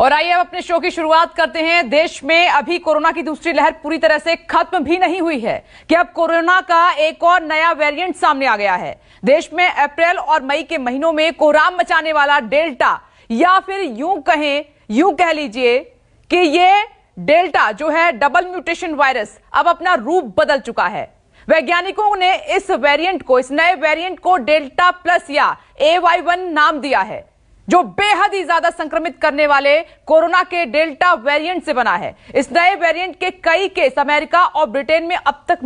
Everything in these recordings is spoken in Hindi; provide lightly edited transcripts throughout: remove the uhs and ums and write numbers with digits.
और आइए अब अपने शो की शुरुआत करते हैं। देश में अभी कोरोना की दूसरी लहर पूरी तरह से खत्म भी नहीं हुई है कि अब कोरोना का एक और नया वेरिएंट सामने आ गया है। देश में अप्रैल और मई के महीनों में कोहराम मचाने वाला डेल्टा, या फिर यूं कह लीजिए कि ये डेल्टा जो है डबल म्यूटेशन वायरस, अब अपना रूप बदल चुका है। वैज्ञानिकों ने इस नए वेरिएंट को डेल्टा प्लस या AY1 नाम दिया है, जो बेहद ही ज्यादा संक्रमित करने वाले कोरोना के डेल्टा वेरिएंट से बना है। इस नए वेरिएंट के कई केस अमेरिका और ब्रिटेन में अब तक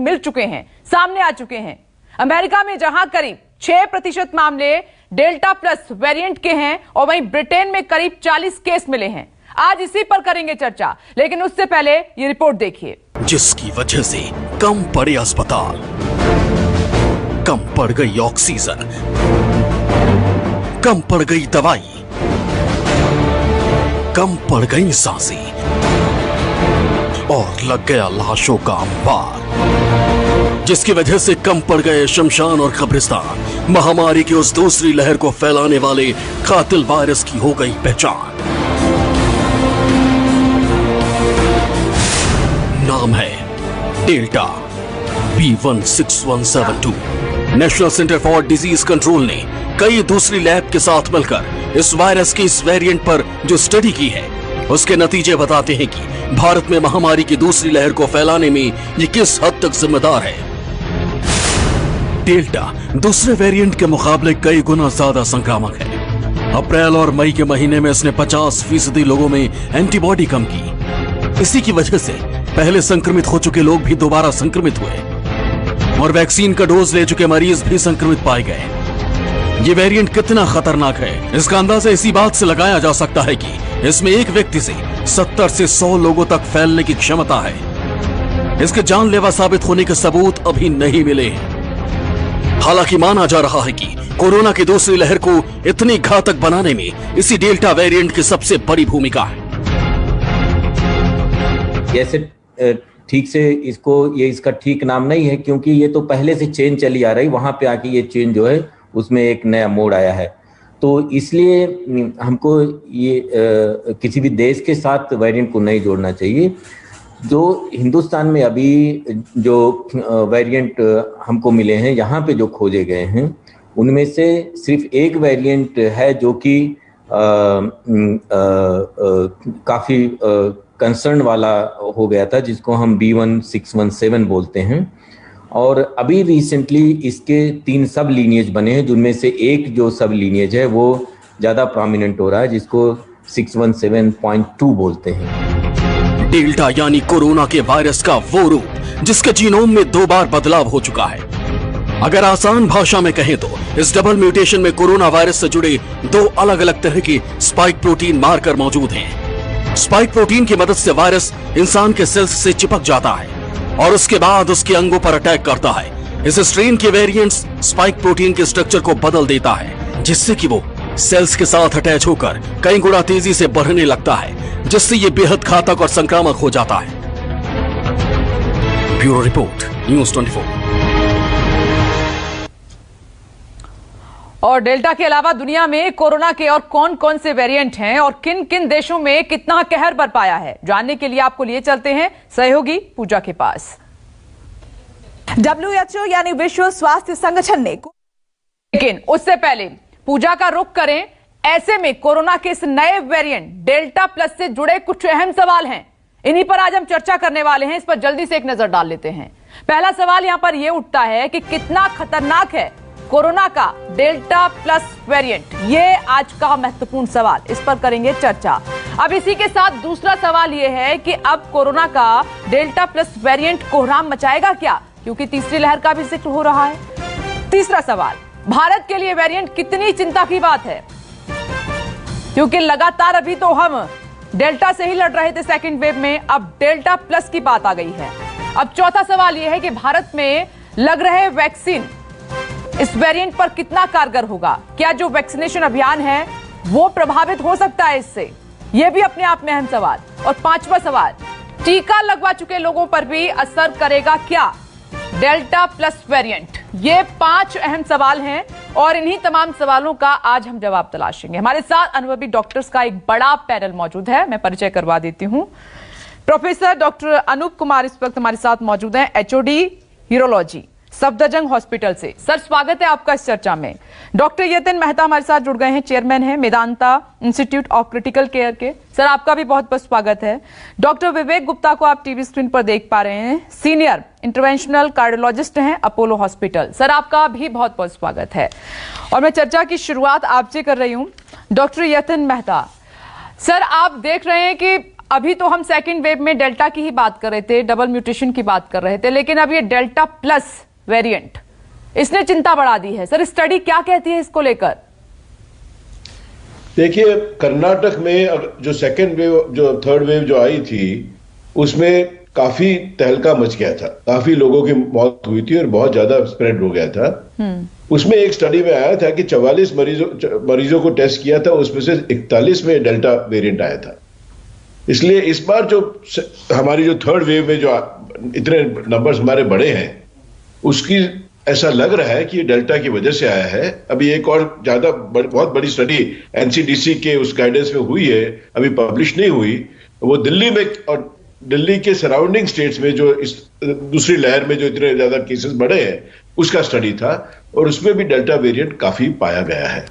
सामने आ चुके हैं। अमेरिका में जहां करीब 6% मामले डेल्टा प्लस वेरिएंट के हैं और वहीं ब्रिटेन में करीब 40 केस मिले हैं। आज इसी पर करेंगे चर्चा, लेकिन उससे पहले ये रिपोर्ट देखिए। जिसकी वजह से कम पड़े अस्पताल, कम पड़ गई ऑक्सीजन, कम पड़ गई दवाई, कम पड़ गई सांसें और लग गया लाशों का अंबार। जिसकी वजह से कम पड़ गए शमशान और कब्रिस्तान। महामारी की उस दूसरी लहर को फैलाने वाले कातिल वायरस की हो गई पहचान। नाम है delta B16172। National centre for disease control ने कई दूसरी लैब के साथ मिलकर इस वायरस के इस वेरिएंट पर जो स्टडी की है, उसके नतीजे बताते हैं कि भारत में महामारी की दूसरी लहर को फैलाने में ये किस हद तक जिम्मेदार है। डेल्टा दूसरे वेरिएंट के मुकाबले कई गुना ज्यादा संक्रामक है। अप्रैल और मई के महीने में इसने 50% लोगों में एंटीबॉडी कम की। इसी की वजह से पहले संक्रमित हो चुके लोग भी दोबारा संक्रमित हुए और वैक्सीन का डोज ले चुके मरीज भी संक्रमित पाए गए। ये वेरिएंट कितना खतरनाक है, इसका अंदाजा इसी बात से लगाया जा सकता है कि इसमें एक व्यक्ति से 70 से 100 लोगों तक फैलने की क्षमता है। इसके जानलेवा साबित होने के सबूत अभी नहीं मिले हैं। हालांकि माना जा रहा है कि कोरोना की दूसरी लहर को इतनी घातक बनाने में इसी डेल्टा वेरिएंट की सबसे बड़ी भूमिका है। जैसे ठीक से इसका ठीक नाम नहीं है, क्योंकि ये तो पहले से चेन चली आ रही, वहां पे आके ये चेन जो है उसमें एक नया मोड़ आया है। तो इसलिए हमको ये किसी भी देश के साथ वेरिएंट को नहीं जोड़ना चाहिए। जो हिंदुस्तान में अभी जो वेरिएंट हमको मिले हैं, यहाँ पे जो खोजे गए हैं, उनमें से सिर्फ एक वेरिएंट है जो कि काफ़ी कंसर्न वाला हो गया था, जिसको हम B1617 बोलते हैं। और अभी रिसेंटली इसके 3 सब लीनिएज बने हैं, जिनमें से एक जो सब लीनिएज है वो ज़्यादा प्रोमिनेंट हो रहा है, जिसको 617.2 बोलते हैं। डेल्टा यानी कोरोना के वायरस का वो रूप जिसके जीनोम में 2 बार बदलाव हो चुका है। अगर आसान भाषा में कहें तो इस डबल म्यूटेशन में कोरोना वायरस से जुड़े 2 अलग अलग तरह के स्पाइक प्रोटीन मार्कर मौजूद हैं। स्पाइक प्रोटीन की मदद से वायरस इंसान के सेल्स से चिपक जाता है और उसके बाद उसके अंगों पर अटैक करता है। इस स्ट्रेन के वेरिएंट्स स्पाइक प्रोटीन के स्ट्रक्चर को बदल देता है, जिससे कि वो सेल्स के साथ अटैच होकर कई गुना तेजी से बढ़ने लगता है, जिससे ये बेहद घातक और संक्रामक हो जाता है। Bureau report, news 24। और डेल्टा के अलावा दुनिया में कोरोना के और कौन कौन से वेरिएंट हैं और किन किन देशों में कितना कहर बरपाया है, जानने के लिए आपको लिए चलते हैं सहयोगी पूजा के पास। WHO यानी विश्व स्वास्थ्य संगठन ने, लेकिन उससे पहले पूजा का रुख करें। ऐसे में कोरोना के इस नए वेरिएंट डेल्टा प्लस से जुड़े कुछ अहम सवाल हैं, इन्हीं पर आज हम चर्चा करने वाले हैं। इस पर जल्दी से एक नजर डाल लेते हैं। पहला सवाल यहां पर यह उठता है कि कितना खतरनाक है कोरोना का डेल्टा प्लस वेरिएंट। ये आज का महत्वपूर्ण सवाल, इस पर करेंगे चर्चा। अब इसी के साथ दूसरा सवाल ये है कि अब कोरोना का डेल्टा प्लस वेरिएंट कोहराम मचाएगा क्या, क्योंकि तीसरी लहर का भी जिक्र हो रहा है। तीसरा सवाल, भारत के लिए वेरिएंट कितनी चिंता की बात है, क्योंकि लगातार अभी तो हम डेल्टा से ही लड़ रहे थे सेकेंड वेव में, अब डेल्टा प्लस की बात आ गई है। अब चौथा सवाल यह है कि भारत में लग रहे वैक्सीन इस वेरिएंट पर कितना कारगर होगा, क्या जो वैक्सीनेशन अभियान है वो प्रभावित हो सकता है इससे, यह भी अपने आप में अहम सवाल। और पांचवा सवाल, टीका लगवा चुके लोगों पर भी असर करेगा क्या डेल्टा प्लस वेरिएंट, ये 5 अहम सवाल हैं और इन्हीं तमाम सवालों का आज हम जवाब तलाशेंगे। हमारे साथ अनुभवी डॉक्टर्स का एक बड़ा पैनल मौजूद है। मैं परिचय करवा देती हूं। प्रोफेसर डॉक्टर अनूप कुमार इस वक्त हमारे साथ मौजूद हैं, एचओडी यूरोलॉजी, सफदरजंग हॉस्पिटल से। सर, स्वागत है आपका इस चर्चा में। डॉक्टर यतिन मेहता हमारे साथ जुड़ गए हैं, चेयरमैन हैं Medanta institute of critical care के। सर, आपका भी बहुत बहुत स्वागत है। डॉक्टर विवेक गुप्ता को आप टीवी स्क्रीन पर देख पा रहे हैं, सीनियर इंटरवेंशनल कार्डियोलॉजिस्ट हैं अपोलो हॉस्पिटल। सर, आपका भी बहुत बहुत स्वागत है। और मैं चर्चा की शुरुआत आपसे कर रही हूं, डॉक्टर यतिन मेहता। सर, आप देख रहे हैं कि अभी तो हम सेकेंड वेव में डेल्टा की ही बात कर रहे थे, डबल म्यूटेशन की बात कर रहे थे, लेकिन अब ये डेल्टा प्लस वेरिएंट, इसने चिंता बढ़ा दी है। सर, स्टडी क्या कहती है इसको लेकर? देखिए, कर्नाटक में जो सेकेंड वेव, जो थर्ड वेव जो आई थी, उसमें काफी तहलका मच गया था, काफी लोगों की मौत हुई थी और बहुत ज्यादा स्प्रेड हो गया था। उसमें एक स्टडी में आया था कि 44 मरीजों को टेस्ट किया था, उसमें से 41 में डेल्टा वेरिएंट आया था। इसलिए इस बार जो हमारी जो थर्ड वेव में जो इतने नंबर्स हमारे बढ़े हैं, उसकी ऐसा लग रहा है कि ये डेल्टा की वजह से आया है। अभी एक और ज्यादा बहुत बड़ी स्टडी एनसीडीसी के उस गाइडेंस में हुई है, अभी पब्लिश नहीं हुई। वो दिल्ली में और दिल्ली के सराउंडिंग स्टेट्स में जो इस दूसरी लहर में जो इतने ज्यादा केसेस बढ़े हैं, उसका स्टडी था और उसमें भी डेल्टा वेरिएंट काफी पाया गया है।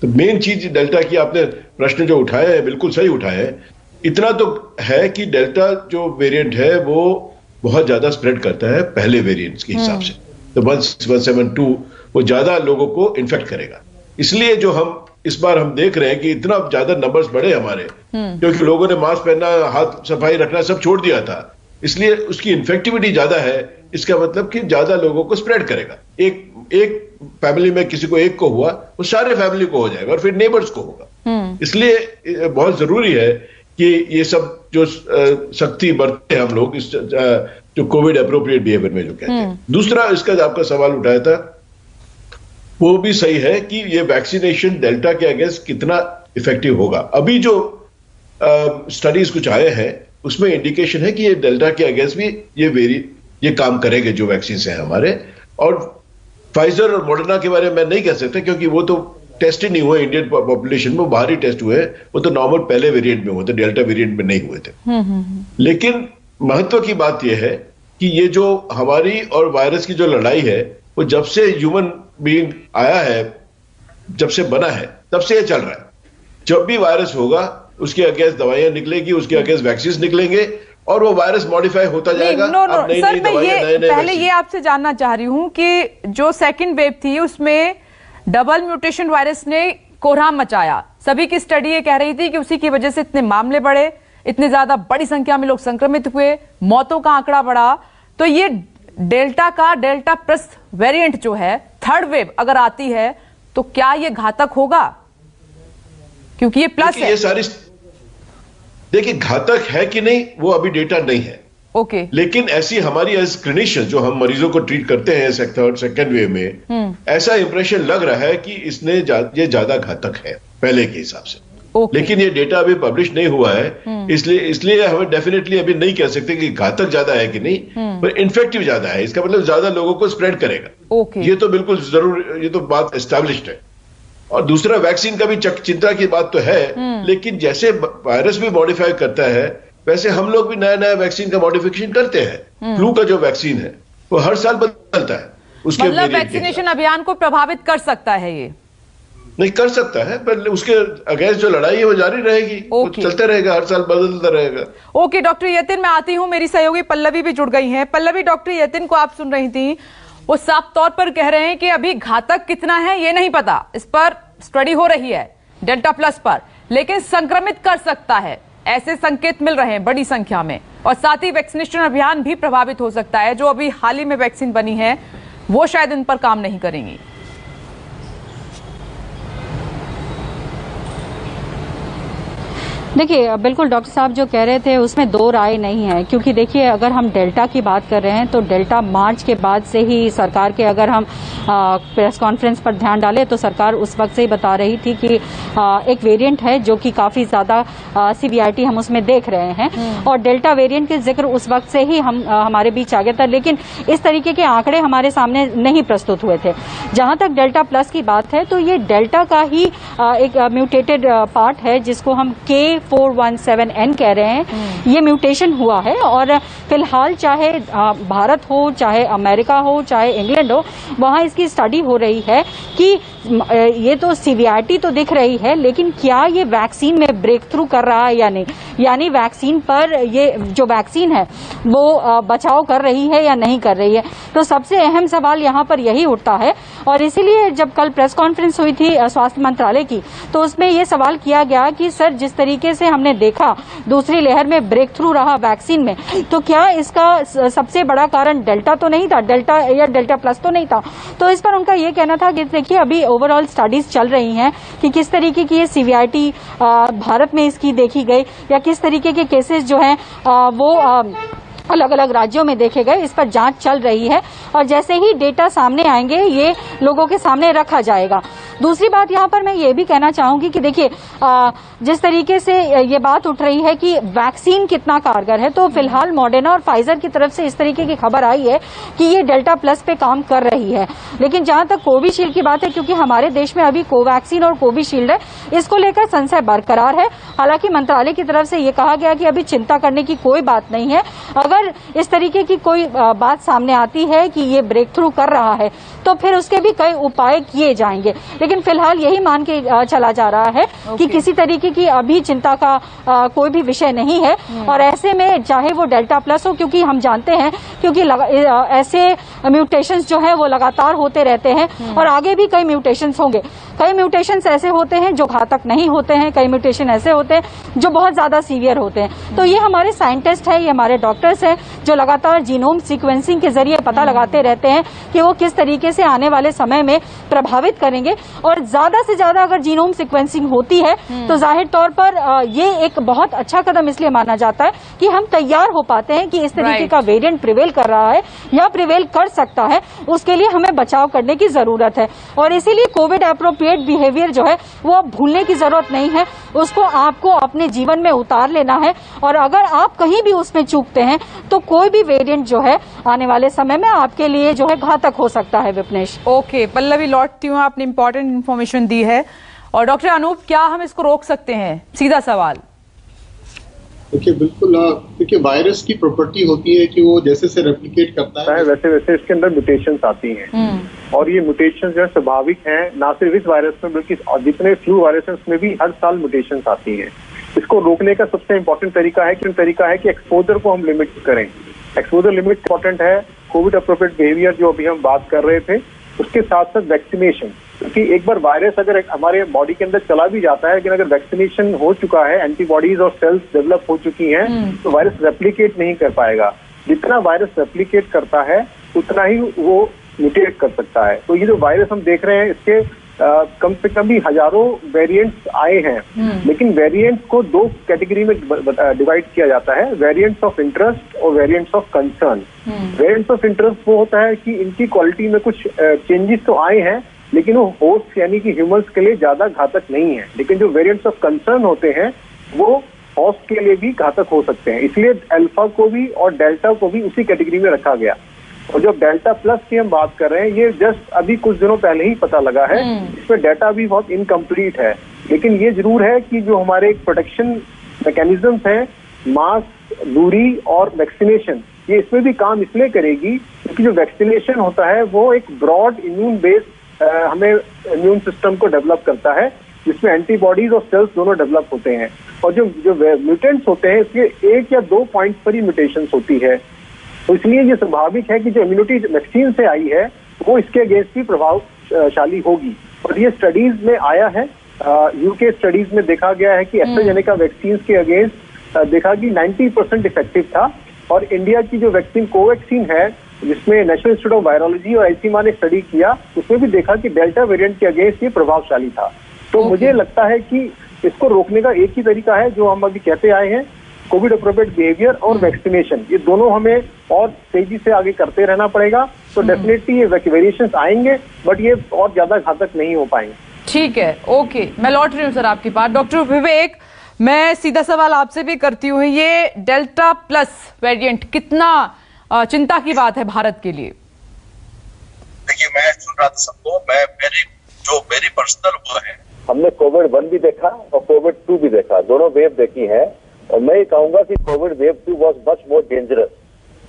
तो मेन चीज डेल्टा की आपने प्रश्न जो उठाया है, बिल्कुल सही उठाया है। इतना तो है कि डेल्टा जो वेरिएंट है वो बहुत ज्यादा स्प्रेड करता है पहले वेरिएंट्स के हिसाब से। तो 172 वो ज्यादा लोगों को इन्फेक्ट करेगा। इसलिए जो हम इस बार हम देख रहे हैं कि इतना ज्यादा नंबर्स बढ़े हमारे, क्योंकि लोगों ने मास्क पहनना, हाथ सफाई रखना सब छोड़ दिया था, इसलिए उसकी इन्फेक्टिविटी ज्यादा है। इसका मतलब कि ज्यादा लोगों को स्प्रेड करेगा। एक फैमिली में किसी को एक को हुआ, वो सारे फैमिली को हो जाएगा और फिर नेबर्स को होगा। इसलिए बहुत जरूरी है कि ये सब जो सख्ती बरते हैं हम लोग, इस जो कोविड अप्रोप्रिएट बिहेवियर में जो कहते हैं। दूसरा इसका आपका सवाल उठाया था, वो भी सही है कि ये वैक्सीनेशन डेल्टा के अगेंस्ट कितना इफेक्टिव होगा। अभी जो स्टडीज कुछ आए हैं, उसमें इंडिकेशन है कि ये डेल्टा के अगेंस्ट भी ये काम करेंगे जो वैक्सीन है हमारे। और फाइजर और मॉडर्ना के बारे में मैं नहीं कह सकता, क्योंकि वो तो टेस्ट ही नहीं हुए इंडियन पॉपुलेशन में, बाहरी टेस्ट हुए, वो तो नॉर्मल पहले वेरिएंट में हुए थे, डेल्टा वेरिएंट में नहीं हुए थे। लेकिन महत्व की बात यह है कि ये जो हमारी और वायरस की जो लड़ाई है, वो जब से ह्यूमन बीइंग आया है, जब से बना है, तब से ये चल रहा है। जब भी वायरस होगा, उसके अगेंस्ट दवाइयां निकलेगी, उसके अगेंस्ट वैक्सीन निकलेंगे और वो वायरस मॉडिफाई होता जाएगा। सर, मैं पहले ये आपसे जानना चाह रही हूं कि जो सेकंड वेव थी, उसमें डबल म्यूटेशन वायरस ने कोहराम मचाया। सभी की स्टडी ये कह रही थी कि उसी की वजह से इतने मामले बढ़े, इतने ज्यादा बड़ी संख्या में लोग संक्रमित हुए, मौतों का आंकड़ा बढ़ा। तो ये डेल्टा का डेल्टा प्लस वेरिएंट जो है, थर्ड वेव अगर आती है, तो क्या ये घातक होगा? क्योंकि ये प्लस है। ये सारी देखिए, घातक है कि नहीं वो अभी डेटा नहीं है। ओके। लेकिन ऐसी हमारी एज क्लिनिशियन जो हम मरीजों को ट्रीट करते हैं सेकेंड वेव में, ऐसा इंप्रेशन लग रहा है कि ये ज्यादा घातक है पहले के हिसाब से। लेकिन ये डेटा अभी पब्लिश नहीं हुआ है, इसलिए हमें डेफिनेटली अभी नहीं कह सकते कि घातक ज्यादा है कि नहीं, पर इन्फेक्टिव ज्यादा है। इसका मतलब ज्यादा लोगों को स्प्रेड करेगा। ये तो बिल्कुल जरूर, ये तो बात एस्टैब्लिश्ड है। और दूसरा, वैक्सीन का भी चिंता की बात तो है, लेकिन जैसे वायरस भी मॉडिफाई करता है, वैसे हम लोग भी नया नया वैक्सीन का मॉडिफिकेशन करते हैं। फ्लू का जो वैक्सीन है वो हर साल बदलता है। उसके मतलब वैक्सीनेशन अभियान को प्रभावित कर सकता है ये? नहीं कर सकता है, पर उसके अगेंस्ट जो लड़ाई है वो जारी रहेगी, वो चलते रहेगा, हर साल बदलता रहेगा। ओके डॉक्टर यतिन, मैं आती हूं, मेरी सहयोगी पल्लवी भी जुड़ गई हैं। पल्लवी, डॉक्टर यतिन को आप सुन रही थी, वो साफ तौर पर कह रहे हैं कि अभी घातक कितना है ये नहीं पता, इस पर स्टडी हो रही है डेल्टा प्लस पर, लेकिन संक्रमित कर सकता है, ऐसे संकेत मिल रहे हैं बड़ी संख्या में। और साथ ही वैक्सीनेशन अभियान भी प्रभावित हो सकता है। जो अभी हाल ही में वैक्सीन बनी है वो शायद इन पर काम नहीं करेंगी। देखिए, बिल्कुल डॉक्टर साहब जो कह रहे थे उसमें दो राय नहीं है, क्योंकि देखिए अगर हम डेल्टा की बात कर रहे हैं तो डेल्टा मार्च के बाद से ही सरकार के, अगर हम प्रेस कॉन्फ्रेंस पर ध्यान डालें तो सरकार उस वक्त से ही बता रही थी कि एक वेरिएंट है जो कि काफी ज्यादा सीवियरिटी हम उसमें देख रहे हैं, और डेल्टा वेरिएंट के जिक्र उस वक्त से ही हमारे बीच आ गया था, लेकिन इस तरीके के आंकड़े हमारे सामने नहीं प्रस्तुत हुए थे। जहां तक डेल्टा प्लस की बात है तो ये डेल्टा का ही एक म्यूटेटेड पार्ट है जिसको हम K417N कह रहे हैं। ये म्यूटेशन हुआ है और फिलहाल चाहे भारत हो, चाहे अमेरिका हो, चाहे इंग्लैंड हो, वहां इसकी स्टडी हो रही है कि ये तो सीवियरिटी तो दिख रही है, लेकिन क्या ये वैक्सीन में ब्रेक थ्रू कर रहा है या नहीं, यानी वैक्सीन पर ये जो वैक्सीन है वो बचाव कर रही है या नहीं कर रही है। तो सबसे अहम सवाल यहाँ पर यही उठता है, और इसीलिए जब कल प्रेस कॉन्फ्रेंस हुई थी स्वास्थ्य मंत्रालय की तो उसमें ये सवाल किया गया कि सर, जिस तरीके से हमने देखा दूसरी लहर में ब्रेक थ्रू रहा वैक्सीन में, तो क्या इसका सबसे बड़ा कारण डेल्टा तो नहीं था, डेल्टा या डेल्टा प्लस तो नहीं था। तो इस पर उनका ये कहना था कि देखिए अभी ओवरऑल स्टडीज चल रही हैं कि किस तरीके की ये सीवियरिटी भारत में इसकी देखी गई या किस तरीके के केसेस जो हैं वो अलग अलग राज्यों में देखे गए, इस पर जांच चल रही है और जैसे ही डेटा सामने आएंगे ये लोगों के सामने रखा जाएगा। दूसरी बात यहाँ पर मैं ये भी कहना चाहूंगी कि देखिए जिस तरीके से ये बात उठ रही है कि वैक्सीन कितना कारगर है, तो फिलहाल मॉडर्ना और फाइजर की तरफ से इस तरीके की खबर आई है कि ये डेल्टा प्लस पे काम कर रही है। लेकिन जहां तक कोविशील्ड की बात है, क्योंकि हमारे देश में अभी कोवैक्सीन और कोविशील्ड है, इसको लेकर संशय बरकरार है। हालांकि मंत्रालय की तरफ से ये कहा गया कि अभी चिंता करने की कोई बात नहीं है। अगर इस तरीके की कोई बात सामने आती है कि ये ब्रेक थ्रू कर रहा है तो फिर उसके भी कई उपाय किए जाएंगे, लेकिन फिलहाल यही मान के चला जा रहा है कि किसी तरीके की अभी चिंता का कोई भी विषय नहीं है। और ऐसे में चाहे वो डेल्टा प्लस हो, क्योंकि हम जानते हैं क्योंकि ऐसे म्यूटेशंस जो है वो लगातार होते रहते हैं और आगे भी कई म्यूटेशंस होंगे। कई म्यूटेशंस ऐसे होते हैं जो घातक नहीं होते हैं, कई म्यूटेशन ऐसे होते हैं जो बहुत ज्यादा सीवियर होते हैं। तो ये हमारे साइंटिस्ट है, ये हमारे डॉक्टर्स हैं जो लगातार जीनोम सीक्वेंसिंग के जरिए पता लगाते रहते हैं कि वो किस तरीके से आने वाले समय में प्रभावित करेंगे। और ज्यादा से ज्यादा अगर जीनोम सीक्वेंसिंग होती है तो जाहिर तौर पर ये एक बहुत अच्छा कदम इसलिए माना जाता है कि हम तैयार हो पाते हैं कि इस तरीके का वेरिएंट प्रिवेल कर रहा है या प्रिवेल कर सकता है, उसके लिए हमें बचाव करने की जरूरत है। और इसीलिए कोविड एप्रोप्रिएट बिहेवियर जो है वो अब भूलने की जरूरत नहीं है, उसको आपको अपने जीवन में उतार लेना है। और अगर आप कहीं भी उसमें चूकते हैं तो कोई भी वेरिएंट जो है आने वाले समय में आपके लिए जो है घातक हो सकता है। विपनेश, ओके, पल्लवी लौटती हूँ, आपने इंपॉर्टेंट इन्फॉर्मेशन दी है। और डॉक्टर अनूप, क्या हम इसको रोक सकते हैं? सीधा सवाल। देखिए बिल्कुल, देखिए वायरस की प्रॉपर्टी होती है कि वो जैसे से रेप्लिकेट करता है वैसे वैसे इसके अंदर म्यूटेशंस आती हैं और ये म्यूटेशंस जो है स्वाभाविक हैं, ना सिर्फ इस वायरस में बल्कि जितने फ्लू वायरसेस में भी हर साल म्यूटेशंस आती हैं। इसको रोकने का सबसे इम्पोर्टेंट तरीका है कि एक्सपोजर को हम लिमिट करें। एक्सपोजर लिमिट इम्पोर्टेंट है। कोविड अप्रोप्रिएट बिहेवियर जो अभी हम बात कर रहे थे, उसके साथ साथ वैक्सीनेशन, क्योंकि एक बार वायरस अगर हमारे बॉडी के अंदर चला भी जाता है, लेकिन अगर वैक्सीनेशन हो चुका है, एंटीबॉडीज और सेल्स डेवलप हो चुकी हैं, तो वायरस रेप्लिकेट नहीं कर पाएगा। जितना वायरस रेप्लिकेट करता है उतना ही वो म्यूटेट कर सकता है। तो ये जो वायरस हम देख रहे हैं, इसके कम से कम भी हजारों वेरिएंट्स आए हैं, लेकिन वेरिएंट्स को दो कैटेगरी में डिवाइड किया जाता है, वेरिएंट्स ऑफ इंटरेस्ट और variants of concern. Variants of interest वो होता है कि इनकी क्वालिटी में कुछ चेंजेस तो आए हैं, लेकिन वो होस्ट यानी कि ह्यूमंस के लिए ज्यादा घातक नहीं है। लेकिन जो वेरिएंट्स ऑफ कंसर्न होते हैं वो होस्ट के लिए भी घातक हो सकते हैं। इसलिए अल्फा को भी और डेल्टा को भी उसी कैटेगरी में रखा गया। और जो डेल्टा प्लस की हम बात कर रहे हैं, ये जस्ट अभी कुछ दिनों पहले ही पता लगा है, इसमें डेटा भी बहुत इनकम्प्लीट है। लेकिन ये जरूर है कि जो हमारे प्रोटेक्शन मैकेनिज्म्स हैं, मास्क, दूरी और वैक्सीनेशन, ये इसमें भी काम इसलिए करेगी क्योंकि जो वैक्सीनेशन होता है वो एक ब्रॉड इम्यून बेस्ड हमें इम्यून सिस्टम को डेवलप करता है, जिसमें एंटीबॉडीज और सेल्स दोनों डेवलप होते हैं। और जो म्यूटेंट्स होते हैं, इसके 1 या 2 पॉइंट पर ही म्यूटेशंस होती है। तो इसलिए ये स्वाभाविक है कि जो इम्यूनिटी वैक्सीन से आई है वो इसके अगेंस्ट भी प्रभावशाली होगी। और ये स्टडीज में आया है, यूके स्टडीज में देखा गया है कि एस्ट्राजेनेका वैक्सीन के अगेंस्ट देखा कि 90% इफेक्टिव था। और इंडिया की जो वैक्सीन कोवैक्सीन है, जिसमें नेशनल इंस्टीट्यूट ऑफ वायरोलॉजी और आईसीएमआर ने स्टडी किया, उसमें भी देखा कि डेल्टा वेरिएंट के अगेंस्ट ये प्रभावशाली था। तो मुझे लगता है कि इसको रोकने का एक ही तरीका है जो हम अभी कहते आए हैं, कोविड अप्रोप्रिएट बिहेवियर और वैक्सीनेशन। ये दोनों हमें और तेजी से आगे करते रहना पड़ेगा। तो डेफिनेटली ये वेरिएशंस आएंगे, बट ये और ज्यादा घातक नहीं हो पाएंगे। ठीक है, ओके, मैं लौट रही हूँ सर आपकी बात। डॉक्टर विवेक, मैं सीधा सवाल आपसे भी करती हूँ, ये डेल्टा प्लस वेरिएंट कितना चिंता की बात है भारत के लिए? देखिए, मैं सुन रहा था सबको, मेरी पर्सनल वो है, हमने कोविड 1 भी देखा और कोविड 2 भी देखा, दोनों वेव देखी है, और मैं ये कहूंगा कि Covid wave 2 was much more dangerous.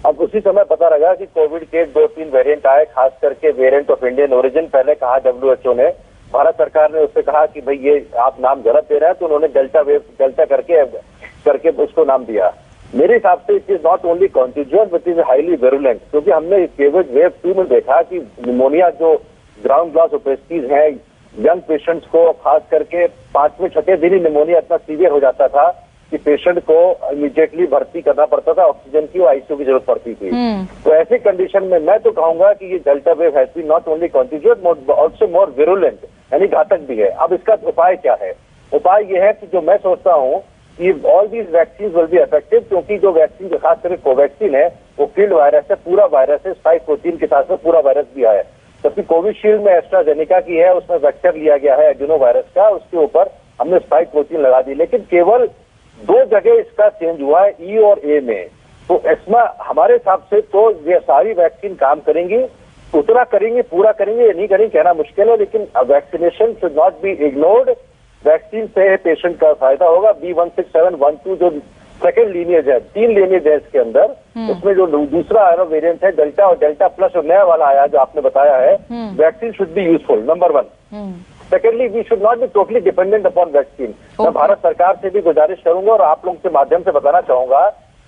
अब उसी समय पता लगा कि कोविड के 2-3 वेरिएंट आए, खास करके वेरिएंट ऑफ इंडियन ओरिजिन। पहले कहा WHO ने, भारत सरकार ने उससे कहा कि भाई ये आप नाम गलत दे रहे हैं, तो उन्होंने डेल्टा करके उसको नाम दिया। मेरे हिसाब से it is not only contiguous but is highly virulent, क्योंकि हमने कोविड वेव 2 में देखा कि निमोनिया जो ग्राउंड ग्लास ओपेसिटीज है, यंग पेशेंट्स को खास करके 5वें 6ठे दिन ही निमोनिया इतना सीवियर हो जाता था कि पेशेंट को इमीडिएटली भर्ती करना पड़ता था, ऑक्सीजन की और आईसीयू की जरूरत पड़ती थी। तो ऐसी कंडीशन में मैं तो कहूंगा कि ये delta wave has been not only contagious also more virulent, यानी घातक भी है। अब इसका उपाय क्या है? उपाय ये है कि जो मैं सोचता हूँ कि all these vaccine will be effective, क्योंकि जो वैक्सीन खास करके कोवैक्सीन है वो फील्ड वायरस है, पूरा वायरस है, स्पाइक प्रोटीन के साथ में पूरा वायरस भी आया है। जबकि कोविशील्ड में एस्ट्राजेनेका की है, उसमें वेक्टर लिया गया है एडिनो वायरस का, उसके ऊपर हमने स्पाइक प्रोटीन लगा दी, लेकिन केवल 2 जगह इसका चेंज हुआ है, ई और ए में। तो इसमें हमारे हिसाब से तो ये सारी वैक्सीन काम करेंगी, उतना करेंगे, पूरा करेंगे या नहीं करेंगे कहना मुश्किल है, लेकिन vaccination should not be ignored. Vaccine से पेशेंट का फायदा होगा। B16712 जो सेकेंड लीनियज है, 3 लीनियज है इसके अंदर, उसमें जो दूसरा आया वेरिएंट है डेल्टा और डेल्टा प्लस और नया वाला आया जो आपने बताया है, vaccine should be useful, number 1। Secondly, we should not be totally dependent upon vaccine. मैं भारत सरकार से भी गुजारिश करूंगा और आप लोगों के माध्यम से बताना चाहूंगा,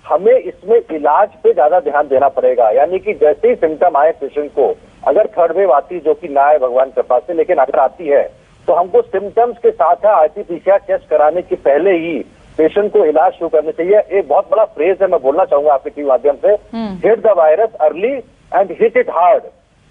हमें इसमें इलाज पे ज्यादा ध्यान देना पड़ेगा। यानी कि जैसे ही सिम्टम आए पेशेंट को, अगर थर्ड वेव आती, जो कि ना है भगवान कृपा से, लेकिन अगर आती है तो हमको सिम्टम्स के साथ RT-PCR टेस्ट कराने के पहले ही पेशेंट को इलाज शुरू करना चाहिए। एक बहुत बड़ा फ्रेज है, मैं बोलना चाहूंगा आपके टीवी माध्यम से, hit the virus early and hit it hard.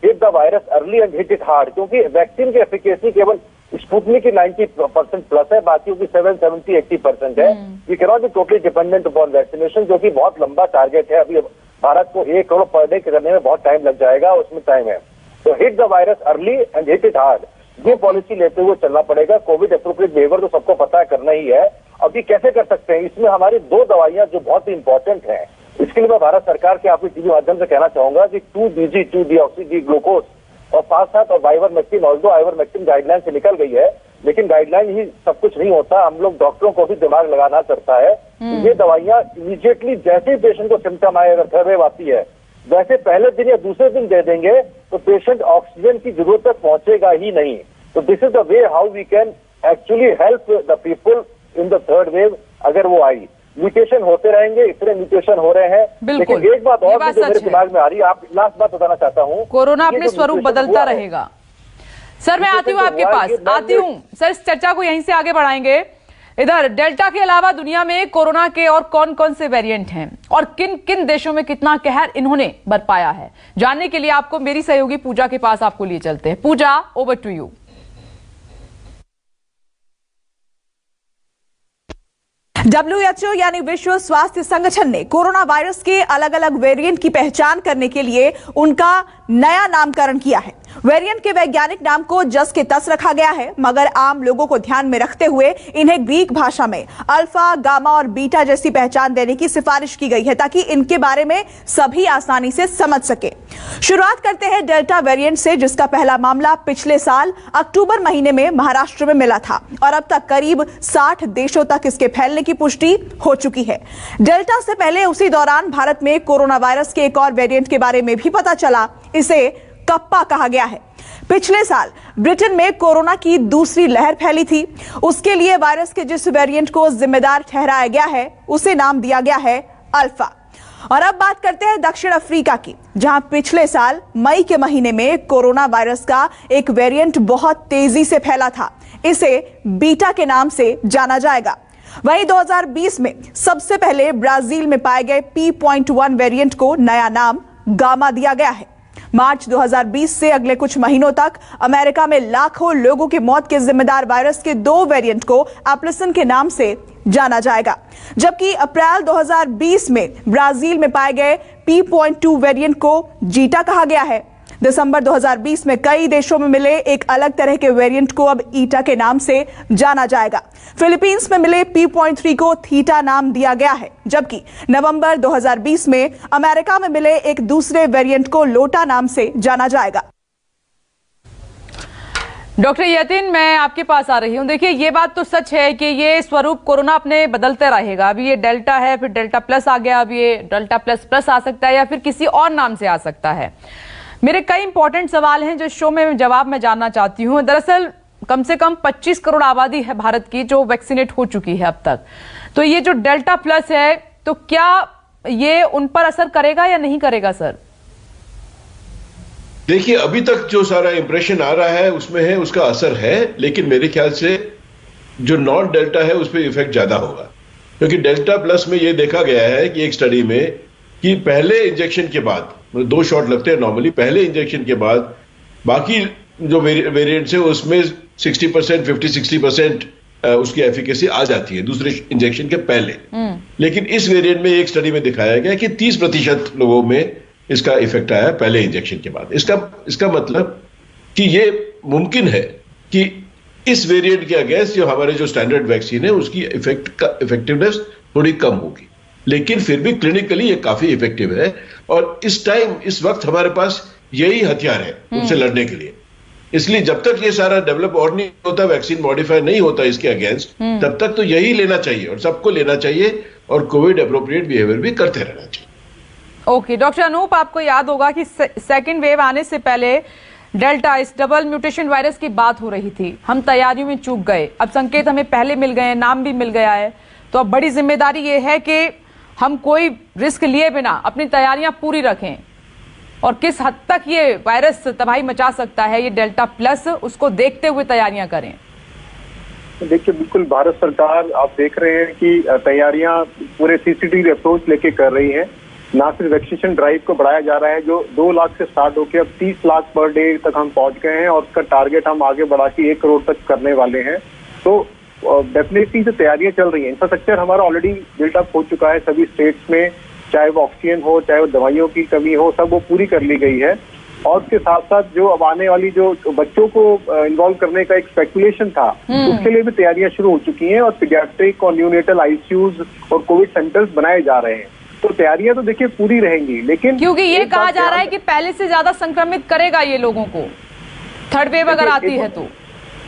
Hit the virus early and hit it hard, क्योंकि वैक्सीन की एफिकेसी केवल स्पुतनिक की 90% प्लस है, बाकी की 70-80% है। We can not be totally dependent upon vaccination, जो कि बहुत लंबा टारगेट है। अभी भारत को 1 करोड़ पर डे करने में बहुत टाइम लग जाएगा, उसमें टाइम है। तो hit the virus early and hit it hard, ये पॉलिसी लेते हुए चलना पड़ेगा। कोविड एप्रोप्रिएट बिहेवियर तो सबको पता है, करना ही है। अभी कैसे कर सकते हैं? इसमें हमारी 2 दवाइयां जो बहुत ही इंपॉर्टेंट हैं, इसके लिए मैं भारत सरकार के आपके टीवी माध्यम से कहना चाहूंगा कि 2-DG 2-डीऑक्सी ग्लूकोज और साथ और आइवरमेक्टिन, ऑल्दो आइवरमेक्टिन गाइडलाइन से निकल गई है, लेकिन गाइडलाइन ही सब कुछ नहीं होता। हम लोग डॉक्टरों को भी दिमाग लगाना पड़ता है। ये दवाइयां इमीडिएटली जैसे ही पेशेंट को सिम्टम आए, अगर थर्ड वेव आती है, वैसे पहले दिन या दूसरे दिन दे देंगे तो पेशेंट ऑक्सीजन की जरूरत तक पहुंचेगा ही नहीं। तो this is the way how we can actually help the people in the third wave. अगर वो आई, म्यूटेशन होते रहेंगे, इतने म्यूटेशन हो रहे हैं, लेकिन एक बात और भी जो मेरे दिमाग में आ रही है, आप लास्ट बात बताना चाहता हूँ, कोरोना अपने स्वरूप बदलता रहेगा। सर मैं आती हूँ आपके पास, आती हूँ सर, इस चर्चा को यहीं से आगे बढ़ाएंगे। इधर डेल्टा के अलावा दुनिया में कोरोना के और कौन कौन से वेरिएंट हैं और किन किन देशों में कितना कहर इन्होंने बरपाया है, जानने के लिए आपको मेरी सहयोगी पूजा के पास आपको लिए चलते हैं। पूजा, ओवर टू यू। WHO यानी विश्व स्वास्थ्य संगठन ने कोरोना वायरस के अलग अलग वेरिएंट की पहचान करने के लिए उनका नया नामकरण किया है। वेरिएंट के वैज्ञानिक नाम को जस के तस रखा गया है, मगर आम लोगों को ध्यान में रखते हुए इन्हें ग्रीक भाषा में अल्फा, गामा और बीटा जैसी पहचान देने की सिफारिश की गई है, ताकि इनके बारे में सभी आसानी से समझ सके। शुरुआत करते हैं डेल्टा वेरिएंट से, जिसका पहला मामला पिछले साल अक्टूबर महीने में महाराष्ट्र में मिला था और अब तक करीब 60 देशों तक इसके फैलने की पुष्टि हो चुकी है। डेल्टा से पहले उसी दौरान भारत में कोरोना वायरस के एक और वेरिएंट के बारे में भी पता चला, इसे कप्पा कहा गया है। पिछले साल ब्रिटेन में कोरोना की दूसरी लहर फैली थी, उसके लिए वायरस के जिस वेरिएंट को जिम्मेदार ठहराया गया है उसे नाम दिया गया है अल्फा। और अब बात करते हैं दक्षिण अफ्रीका की, जहां पिछले साल मई के महीने में कोरोना वायरस का एक वेरिएंट बहुत तेजी से फैला था, इसे बीटा के नाम से जाना जाएगा। वहीं 2020 में सबसे पहले ब्राजील में पाए गए P.1 वेरिएंट को नया नाम गामा दिया गया है। मार्च 2020 से अगले कुछ महीनों तक अमेरिका में लाखों लोगों की मौत के जिम्मेदार वायरस के 2 वेरिएंट को एप्लिसन के नाम से जाना जाएगा, जबकि अप्रैल 2020 में ब्राजील में पाए गए P.2 वेरिएंट को जीटा कहा गया है। दिसंबर 2020 में कई देशों में मिले एक अलग तरह के वेरिएंट को अब ईटा के नाम से जाना जाएगा। फिलीपींस में मिले P.3 को थीटा नाम दिया गया है, जबकि नवंबर 2020 में अमेरिका में मिले एक दूसरे वेरिएंट को लोटा नाम से जाना जाएगा। डॉक्टर यतीन, मैं आपके पास आ रही हूं। देखिए, ये बात तो सच है कि ये स्वरूप कोरोना अपने बदलते रहेगा। अभी ये डेल्टा है, फिर डेल्टा प्लस आ गया, अब ये डेल्टा प्लस प्लस आ सकता है या फिर किसी और नाम से आ सकता है। मेरे कई इंपॉर्टेंट सवाल हैं जो शो में जवाब मैं जानना चाहती हूं। दरअसल कम से कम 25 करोड़ आबादी है भारत की जो वैक्सीनेट हो चुकी है अब तक। तो ये जो डेल्टा प्लस है, तो क्या ये उन पर असर करेगा या नहीं करेगा सर? देखिए, अभी तक जो सारा इंप्रेशन आ रहा है उसमें है उसका असर है, लेकिन मेरे ख्याल से जो नॉन डेल्टा है उस पर इफेक्ट ज्यादा होगा, क्योंकि डेल्टा प्लस में यह देखा गया है कि एक स्टडी में कि पहले इंजेक्शन के बाद 2 शॉट लगते हैं नॉर्मली, पहले इंजेक्शन के बाद बाकी जो वेरिएंट्स है उसमें 60%, 50-60% उसकी एफिकेसी आ जाती है दूसरे इंजेक्शन के पहले। लेकिन इस वेरिएंट में एक स्टडी में दिखाया गया कि 30% लोगों में इसका इफेक्ट आया पहले इंजेक्शन के बाद। इसका मतलब कि ये मुमकिन है कि इस वेरिएंट के अगेंस्ट जो हमारे जो स्टैंडर्ड वैक्सीन है उसकी इफेक्टिवनेस थोड़ी कम होगी, लेकिन फिर भी क्लिनिकली ये काफी इफेक्टिव है। और इस वक्त हमारे पास यही हथियार है उनसे लड़ने के लिए। इसलिए जब तक ये सारा डेवलप और नहीं होता, वैक्सीन मॉडिफाई नहीं होता इसके अगेंस्ट, तब तक तो यही लेना चाहिए और सबको लेना चाहिए और कोविड अप्रोप्रिएट बिहेवियर भी करते रहना चाहिए। ओके, डॉक्टर अनूप, आपको याद होगा कि सेकेंड वेव आने से पहले डेल्टा, इस डबल म्यूटेशन वायरस की बात हो रही थी। हम तैयारियों में चूक गए। अब संकेत हमें पहले मिल गए, नाम भी मिल गया है, तो अब बड़ी जिम्मेदारी ये है कि हम कोई रिस्क लिए बिना अपनी तैयारियां पूरी रखें। और किस हद तक ये वायरस तबाही मचा सकता है, ये डेल्टा प्लस, उसको देखते हुए तैयारियां करें। देखिए, बिल्कुल भारत सरकार आप देख रहे हैं कि तैयारियां पूरे सीसीटीवी अप्रोच लेके कर रही है। ना सिर्फ वैक्सीनेशन ड्राइव को बढ़ाया जा रहा है जो 2 लाख से स्टार्ट होकर अब 30 लाख पर डे तक हम पहुंच गए हैं, और उसका टारगेट हम आगे बढ़ा के 1 करोड़ तक करने वाले हैं। तो डेफिनेटली जो तैयारियां चल रही हैं, इंफ्रास्ट्रक्चर हमारा ऑलरेडी बिल्टअप हो चुका है सभी स्टेट्स में, चाहे वो ऑक्सीजन हो, चाहे वो दवाइयों की कमी हो, सब वो पूरी कर ली गई है। और उसके साथ साथ जो अब आने वाली जो बच्चों को इन्वॉल्व करने का एक स्पेकुलेशन था, उसके लिए भी तैयारियां शुरू हो चुकी हैं, और पीडियाट्रिक और न्यूनेटल आईसीयूज और कोविड सेंटर्स बनाए जा रहे हैं। तो तैयारियां तो देखिए पूरी रहेंगी, लेकिन क्योंकि ये कहा जा रहा है कि पहले से ज्यादा संक्रमित करेगा ये लोगों को, थर्ड वेव अगर आती है तो।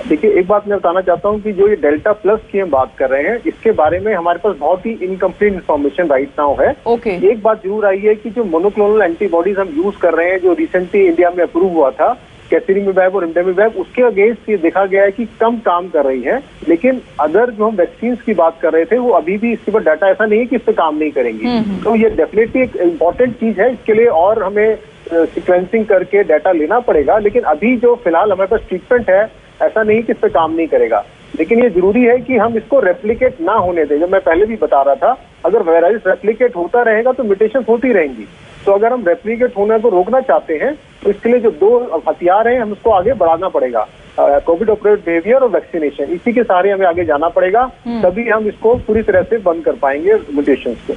देखिए, एक बात मैं बताना चाहता हूं कि जो ये डेल्टा प्लस की हम बात कर रहे हैं, इसके बारे में हमारे पास बहुत ही इनकम्प्लीट इन्फॉर्मेशन राइट नाउ है। एक बात जरूर आई है कि जो मोनोक्लोनल एंटीबॉडीज हम यूज कर रहे हैं, जो रिसेंटली इंडिया में अप्रूव हुआ था, कैसिरिमिवैब और इम्डेमिवैब, उसके अगेंस्ट ये देखा गया है कि कम काम कर रही है। लेकिन अदर जो हम वैक्सीन की बात कर रहे थे, वो अभी भी इसके ऊपर डाटा ऐसा नहीं है कि इस पर काम नहीं करेंगी। तो ये डेफिनेटली एक इम्पॉर्टेंट चीज है, इसके लिए और हमें सिक्वेंसिंग करके डाटा लेना पड़ेगा। लेकिन अभी जो फिलहाल हमारे पास ट्रीटमेंट है, ऐसा नहीं कि इस पर काम नहीं करेगा। लेकिन ये जरूरी है कि हम इसको रेप्लिकेट ना होने दें। जो मैं पहले भी बता रहा था, अगर वायरस रेप्लिकेट होता रहेगा तो म्यूटेशन होती रहेंगी। तो अगर हम रेप्लिकेट होने को रोकना चाहते हैं, तो इसके लिए जो 2 हथियार हैं, हम उसको आगे बढ़ाना पड़ेगा, कोविड अप्रोप्रिएट बिहेवियर और वैक्सीनेशन। इसी के सहारे हमें आगे जाना पड़ेगा, तभी हम इसको पूरी तरह से बंद कर पाएंगे म्यूटेशंस को।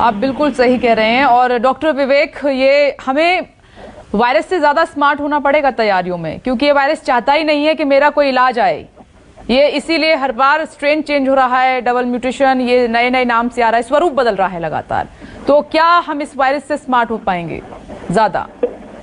आप बिल्कुल सही कह रहे हैं। और डॉक्टर विवेक, ये हमें वायरस से ज्यादा स्मार्ट होना पड़ेगा तैयारियों में, क्योंकि ये वायरस चाहता ही नहीं है कि मेरा कोई इलाज आए। ये इसीलिए हर बार स्ट्रेन चेंज हो रहा है, डबल म्यूटेशन, ये नए नए नाम से आ रहा है, स्वरूप बदल रहा है लगातार। तो क्या हम इस वायरस से स्मार्ट हो पाएंगे ज्यादा?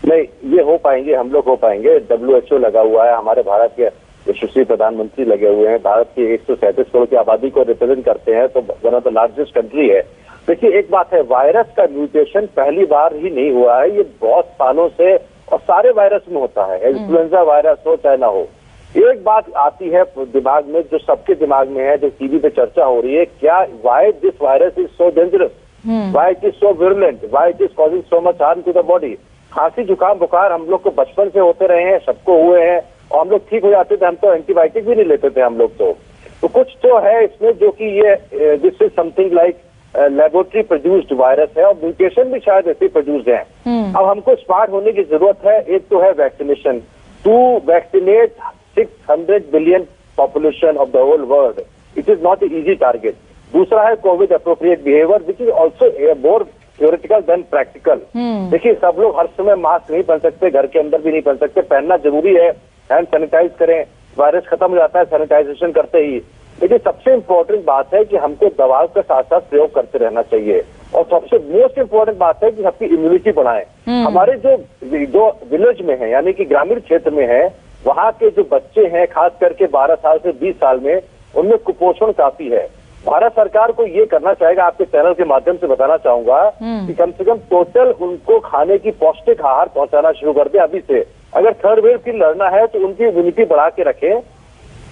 नहीं, ये हो पाएंगे, हम लोग हो पाएंगे। WHO लगा हुआ है, हमारे भारत के यशस्वी प्रधानमंत्री लगे हुए हैं, भारत की 137 करोड़ की आबादी को रिप्रेजेंट करते हैं, तो one of the largest country है। देखिए, एक बात है, वायरस का म्यूटेशन पहली बार ही नहीं हुआ है, ये बहुत सालों से और सारे वायरस में होता है, इन्फ्लुएंजा वायरस हो चाहे ना हो। एक बात आती है दिमाग में, जो सबके दिमाग में है, जो टीवी पे चर्चा हो रही है, क्या why this virus is so dangerous, why it is so virulent, why it is causing so much harm to the body. खांसी जुकाम बुखार हम लोग को बचपन से होते रहे हैं, सबको हुए हैं, और हम लोग ठीक हो जाते थे, हम तो एंटीबायोटिक भी नहीं लेते थे हम लोग। तो कुछ तो है इसमें जो कि ये this is something like laboratory produced virus है और म्यूटेशन भी शायद ऐसे प्रोड्यूस्ड है। अब हमको स्मार्ट होने की जरूरत है। एक तो है vaccination, to vaccinate 600 billion population of the whole world, it is not a easy target. दूसरा है covid appropriate behaviour which is also more theoretical than practical. देखिए, सब लोग हर समय मास्क नहीं पहन सकते, घर के अंदर भी नहीं पहन सकते, पहनना जरूरी है। हैंड सैनिटाइज करें, वायरस खत्म हो जाता है सैनिटाइजेशन करते ही। लेकिन सबसे इम्पोर्टेंट बात है कि हमको दवाओं के साथ साथ प्रयोग करते रहना चाहिए और सबसे मोस्ट इम्पोर्टेंट बात है कि आपकी इम्यूनिटी बढ़ाएं। हमारे जो विलेज में है, यानी कि ग्रामीण क्षेत्र में है, वहाँ के जो बच्चे हैं, खास करके 12 साल से 20 साल में, उनमें कुपोषण काफी है। भारत सरकार को ये करना चाहेगा, आपके चैनल के माध्यम से बताना चाहूंगा कि कम से कम टोटल उनको खाने की पौष्टिक आहार पहुंचाना शुरू कर दे अभी से। अगर थर्ड वेव की लड़ना है तो उनकी इम्यूनिटी बढ़ा के रखें,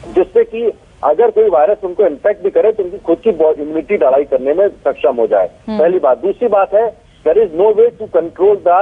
जिससे कि अगर कोई वायरस उनको इन्फेक्ट भी करे तो उनकी खुद की इम्यूनिटी लड़ाई करने में सक्षम हो जाए। पहली बात। दूसरी बात है, there is no way to control the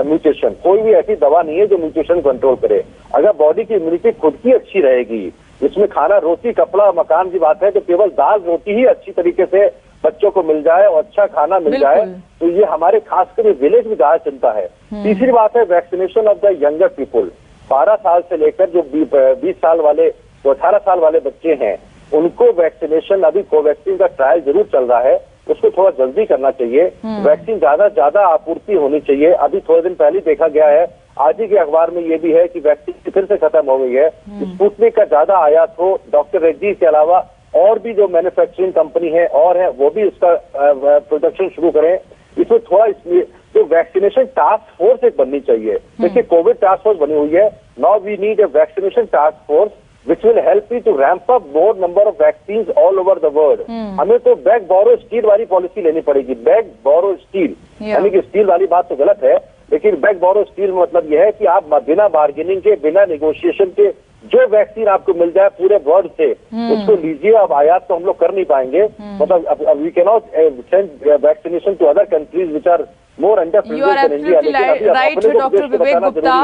mutation. कोई भी ऐसी दवा नहीं है जो म्यूटेशन कंट्रोल करे। अगर बॉडी की इम्यूनिटी खुद की अच्छी रहेगी, इसमें खाना, रोटी, कपड़ा, मकान की बात है, तो केवल दाल रोटी ही अच्छी तरीके से बच्चों को मिल जाए और अच्छा खाना मिल जाए, तो ये हमारे खासकर विलेज में ज्यादा चिंता है। तीसरी बात है vaccination of the younger people. 12 साल से लेकर जो 20 साल वाले, जो 18 साल वाले बच्चे हैं, उनको वैक्सीनेशन, अभी कोवैक्सीन का ट्रायल जरूर चल रहा है, उसको थोड़ा जल्दी करना चाहिए। वैक्सीन ज्यादा आपूर्ति होनी चाहिए। अभी थोड़े दिन पहले देखा गया है, आज ही के अखबार में ये भी है कि वैक्सीन फिर से खत्म हो गई है। स्पुतनिक का ज्यादा आयात हो, डॉक्टर रेड्डी के अलावा और भी जो मैन्युफैक्चरिंग कंपनी है और है, वो भी उसका प्रोडक्शन शुरू करें। इसमें थोड़ा, इसलिए तो वैक्सीनेशन टास्क फोर्स एक बननी चाहिए। देखिए, कोविड टास्क फोर्स बनी हुई है, now we need a vaccination task force which will help you to ramp up more number of vaccines all over the world। हमें तो बैग बोरो स्टील वाली पॉलिसी लेनी पड़ेगी। बैग बोरो स्टील, यानी कि स्टील वाली बात तो गलत है, लेकिन बैग बोरो स्टील में मतलब यह है कि आप बिना बार्गेनिंग के, बिना नेगोशिएशन के जो वैक्सीन आपको मिल जाए पूरे वर्ल्ड से, उसको लीजिए। अब आयात तो हम लोग कर नहीं पाएंगे, मतलब we can not send vaccination to other countries which are more underprivileged in India. लेकिन डॉक्टर विवेक गुप्ता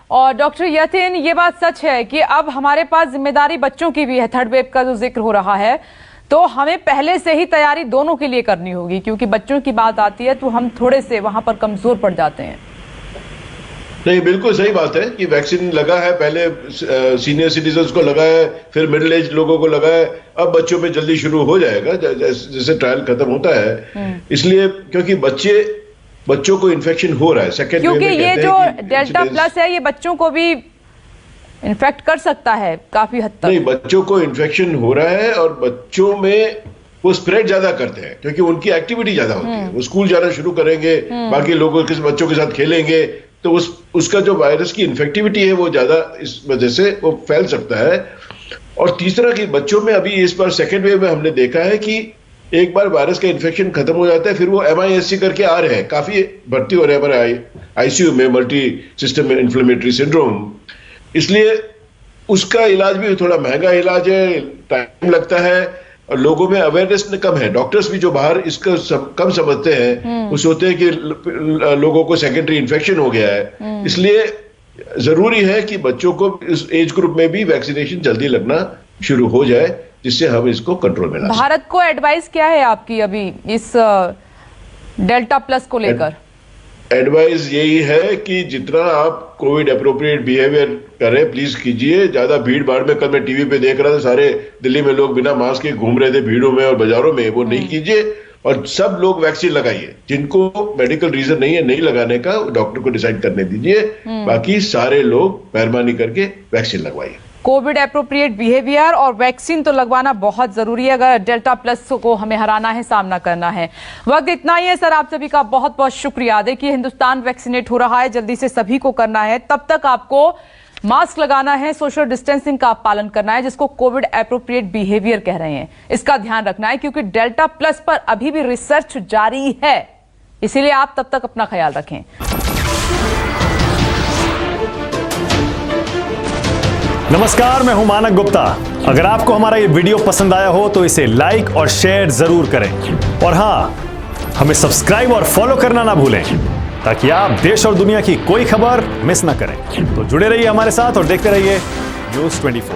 और डॉक्टर यतिन, ये बात सच है कि अब हमारे पास जिम्मेदारी बच्चों की भी है। थर्ड वेव का जो जिक्र हो रहा है, तो हमें पहले से ही तैयारी दोनों के लिए करनी होगी, क्योंकि बच्चों की बात आती है तो हम थोड़े से वहां पर कमजोर पड़ जाते हैं। नहीं, बिल्कुल सही बात है कि वैक्सीन लगा है, पहले सीनियर सिटीजन्स को लगा है, फिर मिडिल एज लोगों को लगा है, अब बच्चों पे जल्दी शुरू हो जाएगा जैसे ट्रायल खत्म होता है। इसलिए क्योंकि बच्चों को इन्फेक्शन हो रहा है सेकेंड वेव में, क्योंकि ये जो डेल्टा प्लस है ये बच्चों को भी इन्फेक्ट कर सकता है काफी हद तक। नहीं, बच्चों को इन्फेक्शन हो रहा है और बच्चों में वो स्प्रेड ज्यादा करते हैं क्योंकि उनकी एक्टिविटी ज्यादा होती है। वो स्कूल जाना शुरू करेंगे, बाकी लोगों के बच्चों के साथ खेलेंगे, तो उसका जो वायरस की इन्फेक्टिविटी है वो ज्यादा, इस वजह से वो फैल सकता है। और तीसरा कि बच्चों में अभी इस बार सेकेंड वेव में हमने देखा है कि एक बार वायरस का इन्फेक्शन खत्म हो जाता है, फिर वो MIS-C करके आ रहे हैं, काफी भर्ती हो रहे हैं हमारे ICU में, मल्टी सिस्टम इन्फ्लेमेटरी सिंड्रोम। इसलिए उसका इलाज भी थोड़ा महंगा इलाज है, टाइम लगता है और लोगों में अवेयरनेस कम है। डॉक्टर्स भी जो बाहर इसको कम समझते हैं, वो सोचते हैं कि लोगों को सेकेंडरी इन्फेक्शन हो गया है। इसलिए जरूरी है कि बच्चों को इस एज ग्रुप में भी वैक्सीनेशन जल्दी लगना शुरू हो जाए, जिससे हम इसको कंट्रोल में ला सकें। भारत को एडवाइस क्या है आपकी अभी इस डेल्टा प्लस को लेकर? एडवाइस यही है कि जितना आप कोविड अप्रोप्रिएट बिहेवियर करें प्लीज कीजिए। ज्यादा भीड़ भाड़ में, कल मैं टीवी पे देख रहा था, सारे दिल्ली में लोग बिना मास्क के घूम रहे थे भीड़ों में और बाजारों में, वो नहीं कीजिए। और सब लोग वैक्सीन लगाइए। जिनको मेडिकल रीजन नहीं है नहीं लगाने का, डॉक्टर को डिसाइड करने दीजिए। बाकी सारे लोग मेहरबानी करके वैक्सीन लगवाइए। कोविड एप्रोप्रिएट बिहेवियर और वैक्सीन तो लगवाना बहुत जरूरी है अगर डेल्टा प्लस को हमें हराना है, सामना करना है। वक्त इतना ही है सर, आप सभी का बहुत बहुत शुक्रिया। देखिए, हिंदुस्तान वैक्सीनेट हो रहा है, जल्दी से सभी को करना है। तब तक आपको मास्क लगाना है, सोशल डिस्टेंसिंग का पालन करना है, जिसको कोविड एप्रोप्रिएट बिहेवियर कह रहे हैं, इसका ध्यान रखना है, क्योंकि डेल्टा प्लस पर अभी भी रिसर्च जारी है। इसीलिए आप तब तक अपना ख्याल रखें। नमस्कार, मैं हूं मानक गुप्ता। अगर आपको हमारा ये वीडियो पसंद आया हो तो इसे लाइक और शेयर जरूर करें, और हां, हमें सब्सक्राइब और फॉलो करना ना भूलें ताकि आप देश और दुनिया की कोई खबर मिस ना करें। तो जुड़े रहिए हमारे साथ और देखते रहिए न्यूज़ 24।